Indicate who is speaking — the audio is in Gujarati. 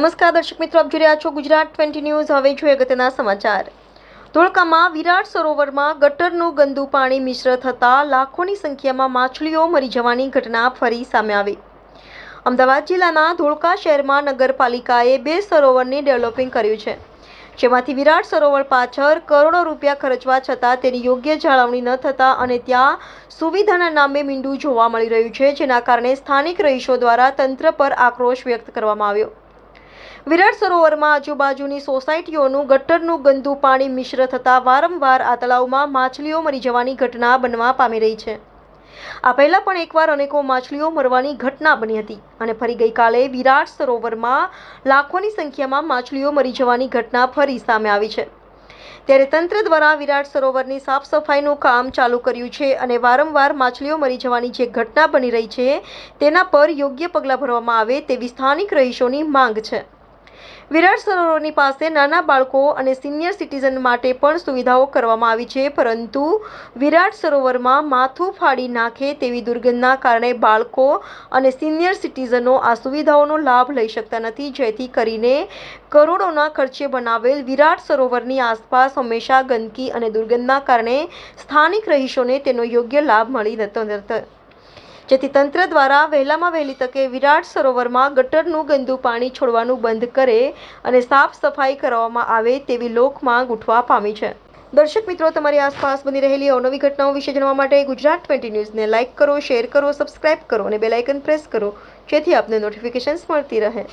Speaker 1: નમસ્કાર દર્શક મિત્રો, આપ જોઈ રહ્યા છો ગુજરાત 20 ન્યૂઝ। હવે જોઈએ અગત્યના સમાચાર। ધોળકામાં વિરાટ સરોવરમાં ગટરનું ગંદુ પાણી મિશ્ર થતાં લાખોની સંખ્યામાં માછલીઓ મરી જવાની ઘટના ફરી સામે આવી। અમદાવાદ જિલ્લાના ધોળકા શહેરમાં નગરપાલિકાએ 2 સરોવરની ડેવલપિંગ કર્યું છે, જેમાંથી વિરાટ સરોવર પાછળ કરોડો રૂપિયા ખર્ચવા છતાં તેની યોગ્ય જાળવણી ન થતાં અને ત્યાં સુવિધાના નામે મીંડું જોવા મળી રહ્યું છે, જેના કારણે સ્થાનિક રહીશો દ્વારા તંત્ર પર આક્રોશ વ્યક્ત કરવામાં આવ્યો। વિરાટ સરોવરમાં આજુબાજુની સોસાયટીઓનું ગટરનું ગંદુ પાણી મિશ્ર થતાં વારંવાર આ તળાવમાં માછલીઓ મરી જવાની ઘટના બનવા પામી રહી છે। આ પહેલા પણ એકવાર અનેકો માછલીઓ મરવાની ઘટના બની હતી અને ફરી ગઈકાલે વિરાટ સરોવરમાં લાખોની સંખ્યામાં માછલીઓ મરી જવાની ઘટના ફરી સામે આવી છે। ત્યારે તંત્ર દ્વારા વિરાટ સરોવરની સાફ સફાઈનું કામ ચાલુ કર્યું છે અને વારંવાર માછલીઓ મરી જવાની જે ઘટના બની રહી છે તેના પર યોગ્ય પગલાં ભરવામાં આવે તેવી સ્થાનિક રહીશોની માંગ છે। વિરાટ સરોવરની પાસે નાના બાળકો અને સિનિયર સિટીઝન માટે પણ સુવિધાઓ કરવામાં આવી છે, પરંતુ વિરાટ સરોવરમાં માથું ફાડી નાખે તેવી દુર્ગંધના કારણે બાળકો અને સિનિયર સિટીઝનો આ સુવિધાઓનો લાભ લઈ શકતા નથી, જેથી કરીને કરોડોના ખર્ચે બનાવેલ વિરાટ સરોવરની આસપાસ હંમેશા ગંદકી અને દુર્ગંધના કારણે સ્થાનિક રહીશોને તેનો યોગ્ય લાભ મળી રહેતો નથી, જેથી તંત્ર દ્વારા વહેલામાં વહેલી તકે વિરાટ સરોવરમાં ગટરનું ગંદુ પાણી છોડવાનું બંધ કરે અને સાફ સફાઈ કરવામાં આવે તેવી લોકમાંગ ઉઠવા પામી છે। દર્શક મિત્રો, તમારી આસપાસ બની રહેલી અવનવી ઘટનાઓ વિશે જાણવા માટે ગુજરાત 20 ન્યૂઝને લાઇક કરો, શેર કરો, સબસ્ક્રાઇબ કરો અને બેલ આઇકન પ્રેસ કરો, જેથી આપને નોટિફિકેશન્સ મળતી રહે।